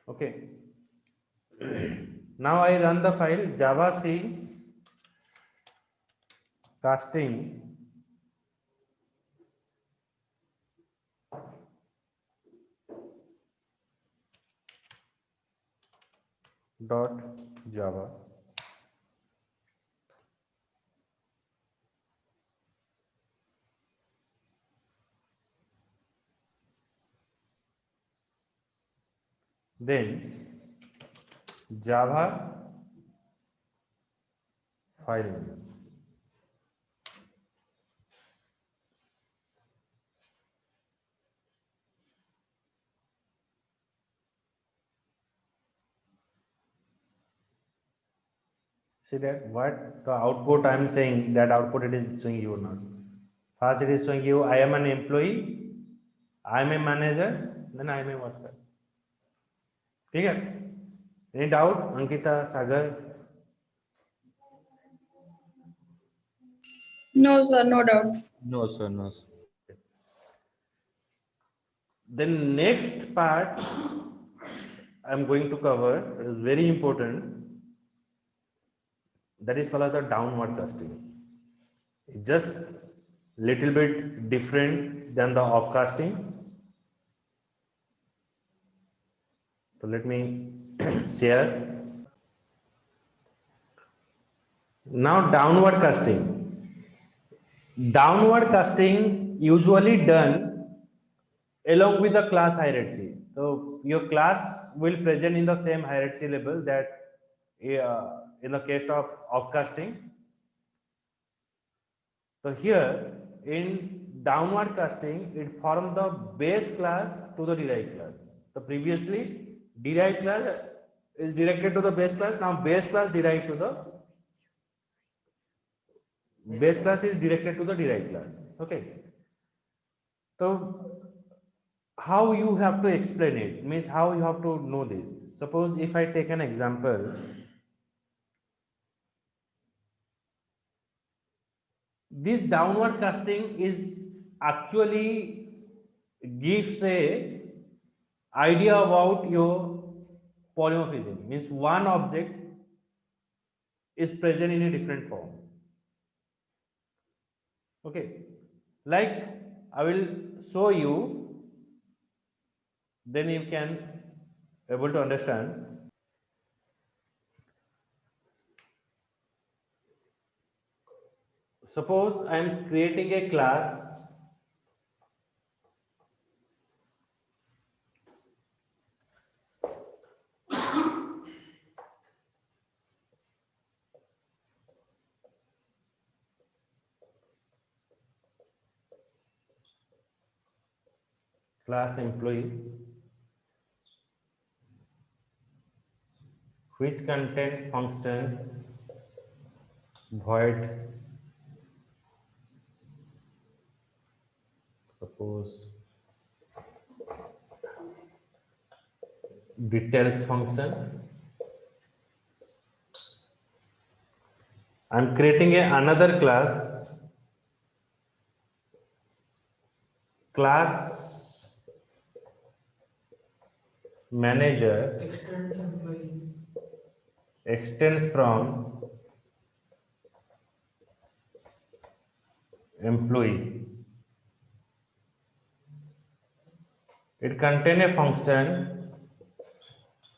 Okay. Now I run the file java c casting dot java. Then java file name. See that what the output I am saying, that output it is showing you or not. First it is showing you I am an employee, I am a manager, then I am a worker. ठीक है? Any doubt, Ankita, Sagar? No, sir, no doubt. No, sir. No, sir. Then next part I am going to cover is very important. That is called the downward casting. It's just little bit different than the off casting. So let me share. Now downward casting. Downward casting usually done along with the class hierarchy. So your class will present in the same hierarchy level that in the case of casting. So here in downward casting, it forms the base class to the derived class. So previously derived class is directed to the base class. Now base class derived to the base class is directed to the derived class. Okay. So how you have to explain it means how you have to know this. Suppose if I take an example, this downward casting is actually gives a idea about your polymorphism, means one object is present in a different form. Okay, like I will show you, then you can able to understand. Suppose I am creating a class employee which contain function void, suppose details function. I am creating another class manager extends from employee. It contains a function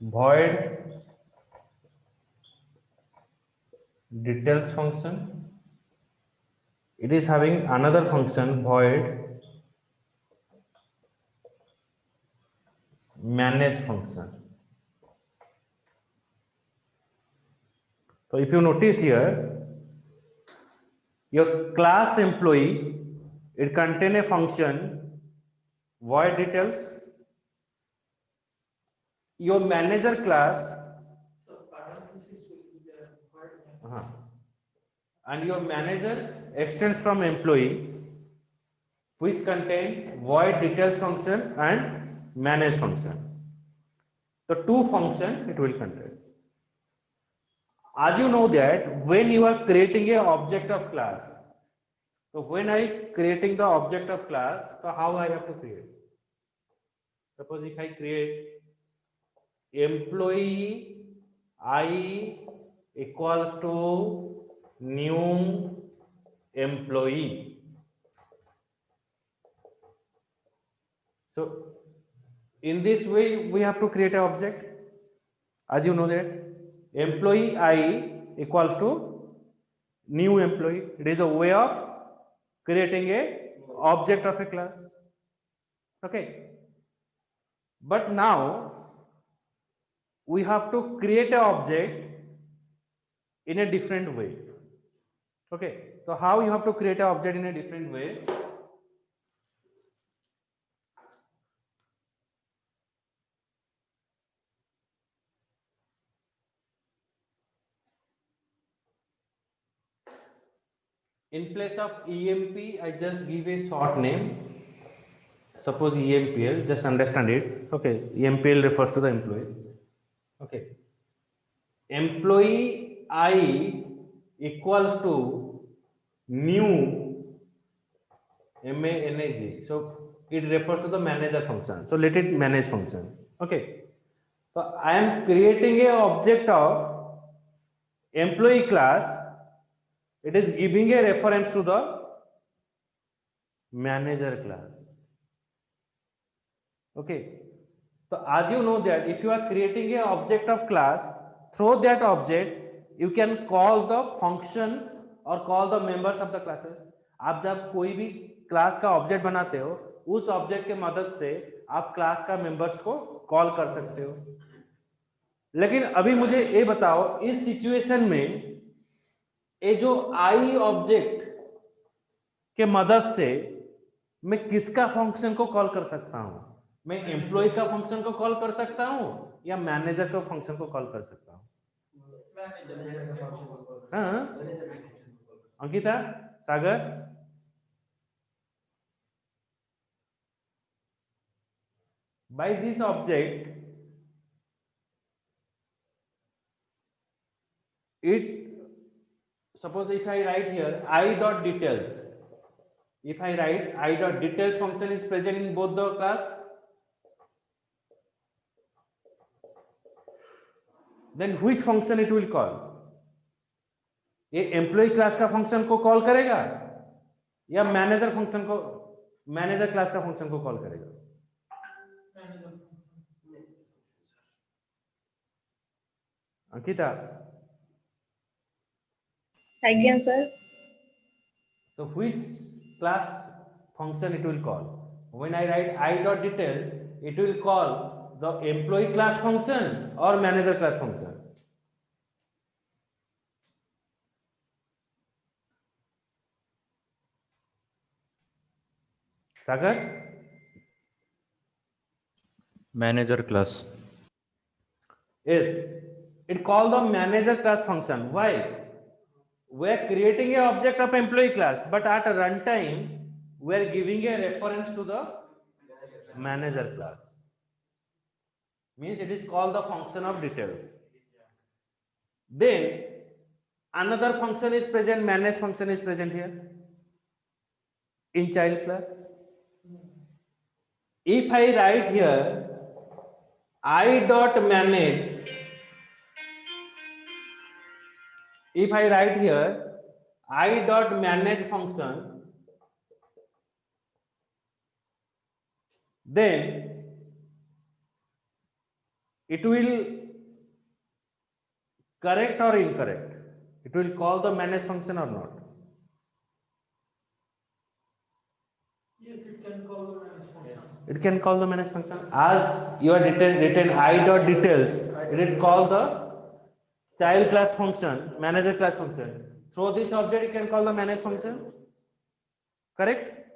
void details function. It is having another function void manage function. So if you notice here, your class employee, it contains a function void details. Your manager class and your manager extends from employee, which contain void details function and manage function. The two function it will contain. As you know that when you are creating a object of class, so when I creating the object of class, so how I have to create? Suppose if I create employee I equals to new employee. So in this way we have to create an object. As you know that employee I equals to new employee. It is a way of creating a object of a class. Okay, but now we have to create an object in a different way. Okay, so how you have to create an object in a different way? In place of EMP, I just give a short name. Suppose EMPL, just understand it. Okay, EMPL refers to the employee. Okay, employee I equals to new MANAG. So it refers to the manager function. So let it manage function. Okay, so I am creating a object of employee class. It is giving a reference to the manager class. Okay, so as you know that if you are creating a object of class, through that object you can call the functions or call the members of the classes. आप जब कोई भी class का object बनाते हो, उस object के मदद से आप क्लास का मेंबर्स को कॉल कर सकते हो. लेकिन अभी मुझे ये बताओ, इस सिचुएशन में ये जो आई ऑब्जेक्ट के मदद से मैं किसका फंक्शन को कॉल कर सकता हूं? मैं एम्प्लॉय का फंक्शन को कॉल कर सकता हूं या मैनेजर का फंक्शन को कॉल कर सकता हूं? हाँ, अंकिता, सागर, by this object it, suppose if I write here I dot details, if I write I dot details function is present in both the class, then which function it will call? ये employee class का function को call करेगा या manager function को, manager class का function को call करेगा? Ankita, Again, sir. so which class function it will call? When I write I dot detail, it will call the employee class function or manager class function? Sagar? Manager class. Yes, it called the manager class function. Why? We are creating a object of employee class, but at runtime we are giving a reference to the manager class. Means it is called the function of details. Then another function is present, manage function is present here in child class. If I write here I dot manage, if I write here I dot manage function, then it will correct or incorrect? It will call the manage function or not? Yes, it can call the manage function. It can call the manage function. As you are written I dot details, it will call the child class function, manager class function. Through this object it can call the manage function. Correct?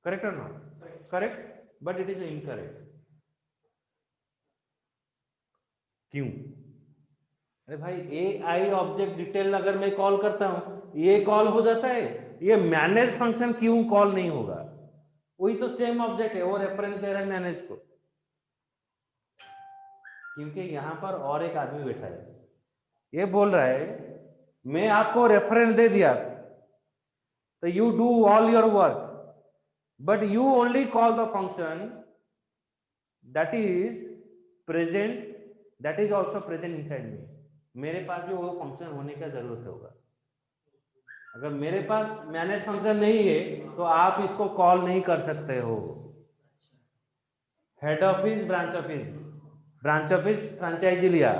Correct or not? Correct, but it is incorrect. क्यों? अरे भाई AI object detail अगर मैं call करता हूं ये call हो जाता है, ये मैनेज फंक्शन क्यों कॉल नहीं होगा? वही तो सेम ऑब्जेक्ट है, वो रेफरेंस दे रहा है मैनेज को, क्योंकि यहां पर और एक आदमी बैठा है, ये बोल रहा है मैं आपको रेफरेंस दे दिया तो you do all your work, but you only call the function that is present, that is also present inside me. मेरे पास भी वो फंक्शन होने का जरूरत होगा। अगर मेरे पास मैनेज फंक्शन नहीं है तो आप इसको कॉल नहीं कर सकते हो। Head office, branch office franchisee लिया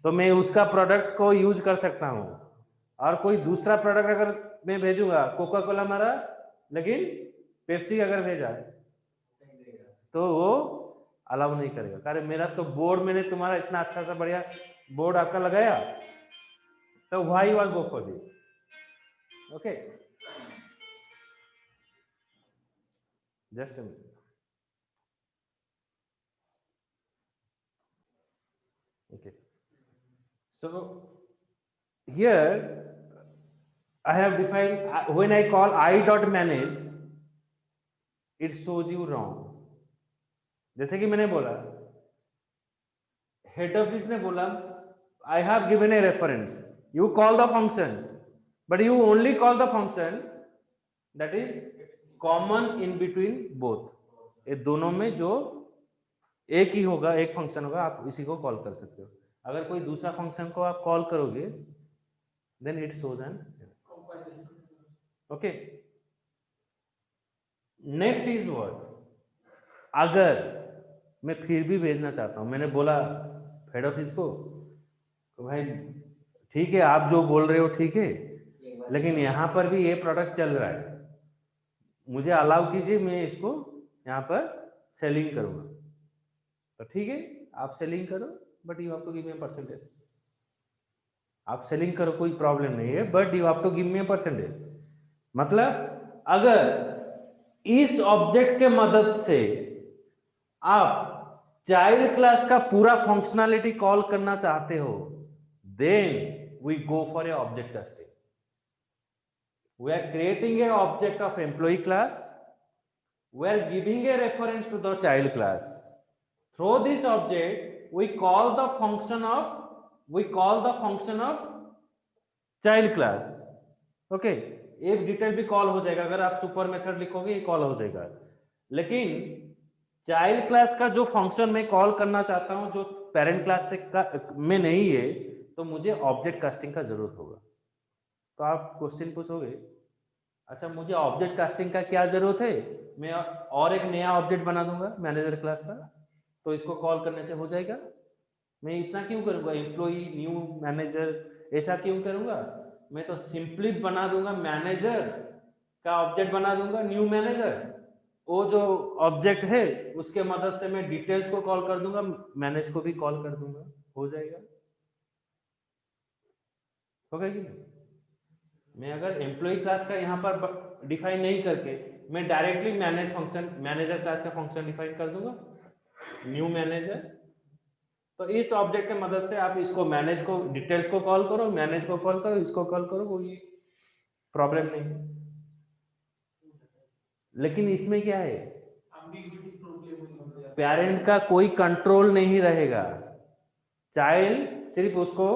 तो मैं उसका प्रोडक्ट को यूज कर सकता हूं, और कोई दूसरा प्रोडक्ट अगर मैं भेजूंगा, कोका कोला मारा, लेकिन पेप्सी अगर भेजा तो वो अलाउ नहीं करेगा। कारण मेरा तो बोर्ड, मैंने तुम्हारा इतना अच्छा सा बढ़िया बोर्ड आपका लगाया, तो why you are go for this? Okay, just a minute. Okay, so here I have defined when I call I dot manage, it shows you wrong. जैसे कि मैंने बोला, हेड ऑफिस ने बोला I have given a reference, you call the functions, but you only call the function that is common in between both. ये दोनों में जो एक ही होगा, एक फंक्शन होगा, आप इसी को कॉल कर सकते हो। अगर कोई दूसरा फंक्शन को आप कॉल करोगे then it shows an Compilation. okay. Next is what, अगर मैं फिर भी भेजना चाहता हूं, मैंने बोला हेड ऑफिस को तो भाई ठीक है, आप जो बोल रहे हो ठीक है, लेकिन यहां पर भी ये प्रोडक्ट चल रहा है, मुझे अलाउ कीजिए, मैं इसको यहां पर सेलिंग करूंगा। तो ठीक है, आप सेलिंग करो, but you have to give me percentage. आप सेलिंग करो, कोई प्रॉब्लम नहीं है, but you have to give me percentage. मतलब अगर इस ऑब्जेक्ट के मदद से आप चाइल्ड क्लास का पूरा फंक्शनैलिटी कॉल करना चाहते हो, then we go for a object casting. We are creating a object of employee class. We are giving a reference to the child class. Through this object, we call the function of child class. Okay, एक detail भी call हो जाएगा, अगर आप super method लिखोगे ये call हो जाएगा। लेकिन चाइल्ड क्लास का जो फंक्शन मैं कॉल करना चाहता हूं, जो पेरेंट क्लास से में नहीं है, तो मुझे ऑब्जेक्ट कास्टिंग का जरूरत होगा। तो आप क्वेश्चन पूछोगे, अच्छा मुझे ऑब्जेक्ट कास्टिंग का क्या जरूरत है? मैं और एक नया ऑब्जेक्ट बना दूंगा मैनेजर क्लास का, तो इसको कॉल करने से हो जाएगा। मैं इतना क्यों करूंगा, एम्प्लॉई न्यू मैनेजर ऐसा क्यों करूंगा? मैं तो सिंपली बना दूंगा, मैनेजर का ऑब्जेक्ट बना दूंगा, न्यू मैनेजर, वो जो ऑब्जेक्ट है उसके मदद से मैं डिटेल्स को कॉल कर दूंगा, मैनेज को भी कॉल कर दूंगा, हो जाएगा। होगा कि नहीं? मैं अगर एम्प्लॉय क्लास का यहाँ पर डिफाइन नहीं करके मैं directly manage function, manager class का फंक्शन डिफाइन कर दूंगा, न्यू मैनेजर। तो इस ऑब्जेक्ट के मदद से आप इसको मैनेज को, डिटेल्स को कॉल करो, मैनेज को कॉल करो, इसको कॉल करो, कोई प्रॉब्लम नहीं। लेकिन इसमें क्या है, Ambiguity problem हो गया। पेरेंट का कोई कंट्रोल नहीं रहेगा, चाइल्ड सिर्फ उसको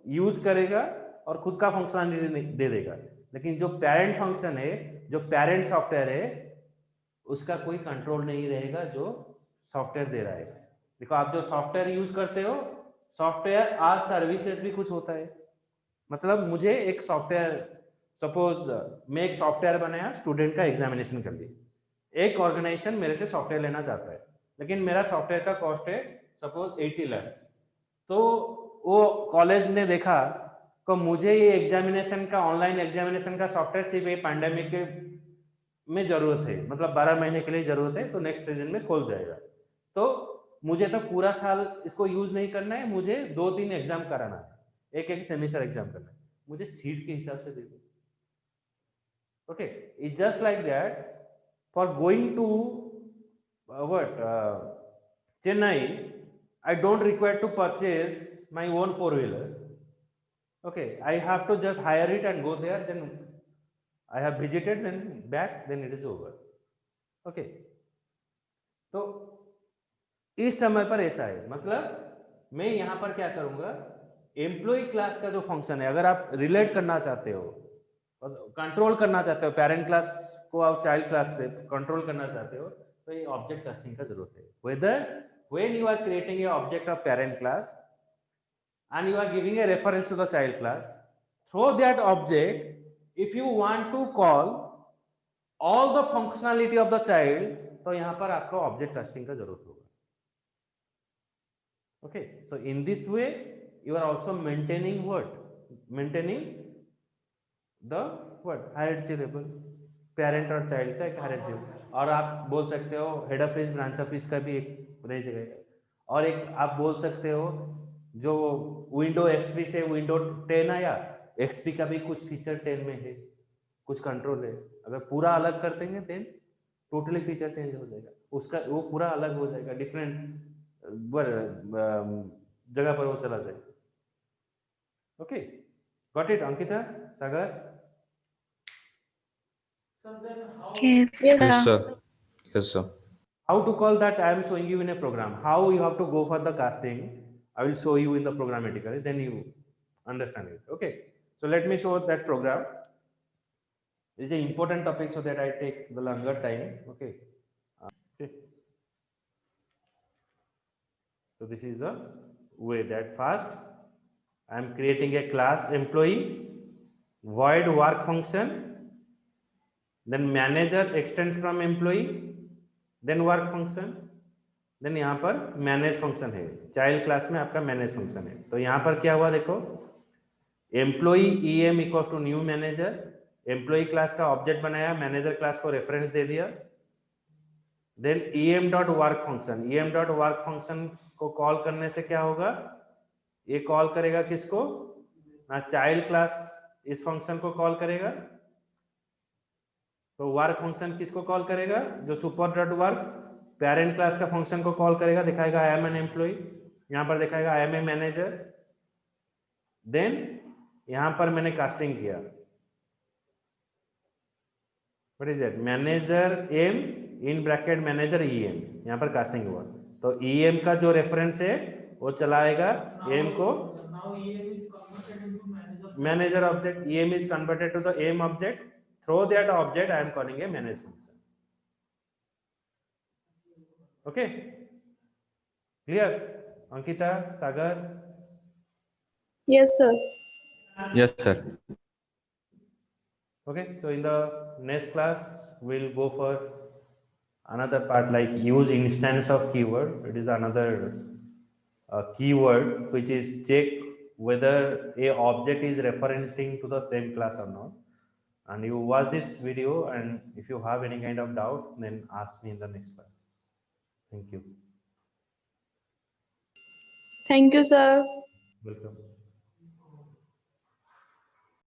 यूज करेगा और खुद का फंक्शनलिटी दे देगा। लेकिन जो पेरेंट फंक्शन है, जो पेरेंट सॉफ्टवेयर है, उसका कोई कंट्रोल नहीं रहेगा जो सॉफ्टवेयर दे रहा है। देखो, आप जो सॉफ्टवेयर यूज करते हो, सॉफ्टवेयर आज सर्विसेज भी कुछ होता है। मतलब मुझे एक सॉफ्टवेयर, सपोज मैं एक सॉफ्टवेयर बनाया, स्टूडेंट का एग्जामिनेशन कर लिए, एक ऑर्गेनाइजेशन मेरे से सॉफ्टवेयर लेना चाहता है, लेकिन मेरा सॉफ्टवेयर का कॉस्ट है सपोज 80 लाख। तो वो कॉलेज ने देखा तो मुझे ये एग्जामिनेशन का, ऑनलाइन एग्जामिनेशन का सॉफ्टवेयर सिर्फ ये पैंडेमिक के में जरूरत है, मतलब 12 महीने के लिए जरूरत है, तो नेक्स्ट सीजन में खोल जाएगा। तो मुझे तो पूरा साल इसको यूज नहीं करना है, मुझे 2-3 एग्जाम कराना है, एक सेमेस्टर एग्जाम करना है, मुझे सीट के हिसाब से दे दो। Okay, it's just like that for going to Chennai, I don't require to purchase my own four-wheeler. Okay, I have to just hire it and go there, then I have visited, then back, then it is over. Okay, तो इस समय पर ऐसा है, मतलब मैं यहां पर क्या करूंगा, एम्प्लॉय क्लास का जो फंक्शन है, अगर आप रिलेट करना चाहते हो और कंट्रोल करना चाहते हो, पेरेंट क्लास को आप चाइल्ड क्लास से कंट्रोल करना चाहते हो, तो ये ऑब्जेक्ट कास्टिंग का जरूरत है। Whether when you are creating a object of parent class and you are giving a reference to the child class, through that object, if you want to call all the functionality of the child, तो यहाँ पर आपको object casting का जरूरत होगा. Okay, so in this way you are also maintaining what? Maintaining the what? Hierarchy level, parent और child का एक hierarchy level. और आप बोल सकते हो head office, branch office का भी एक रह जाएगा. और एक आप बोल सकते हो जो विंडो XP से विंडो 10 आया, XP का भी कुछ फीचर 10 में है, कुछ कंट्रोल है. अगर पूरा अलग कर देंगे देन टोटली फीचर चेंज हो जाएगा, उसका वो पूरा अलग हो जाएगा, डिफरेंट जगह पर वो चला जाएगा. Okay, got it Ankita, Sagar? So then how? Yes, Yes, sir. sir. Yes, sir. How to call that I am showing you in a program. How you have to go for the casting, I will show you in the programmatically, then you understand it. Okay, so let me show that program. This is an important topic, so that I take the longer time. Okay. Okay. So this is the way that first I am creating a class employee, void work function, then manager extends from employee, then work function, then यहाँ पर manage function है. Child class में आपका manage function है. तो यहाँ पर क्या हुआ देखो, employee EM equals to new manager, employee class का ऑब्जेक्ट बनाया, मैनेजर क्लास को रेफरेंस दे दिया. Then EM dot work function, EM dot work function को कॉल करने से क्या होगा, ये कॉल करेगा किसको, ना चाइल्ड क्लास इस फंक्शन को कॉल करेगा. तो वर्क फंक्शन किसको कॉल करेगा, जो super dot work parent class का फंक्शन को कॉल करेगा, दिखाएगा आई एम एन एम्प्लॉय, यहाँ पर दिखाएगा I am a manager. Then यहाँ पर मैंने कास्टिंग किया, what is that, manager M in bracket manager EM, यहाँ पर कास्टिंग हुआ. तो EM का जो रेफरेंस है वो चलाएगा एम को, Now EM is converted into manager. Manager object, EM is converted to the M object. Through that object I am calling a manage function. Okay, clear? Ankita, Sagar? Yes, sir. Yes, sir. Okay, so in the next class we'll go for another part like use instance of keyword. It is another keyword which is check whether a object is referencing to the same class or not. And you watch this video, and if you have any kind of doubt, then ask me in the next class. Thank you. Thank you, sir. Welcome.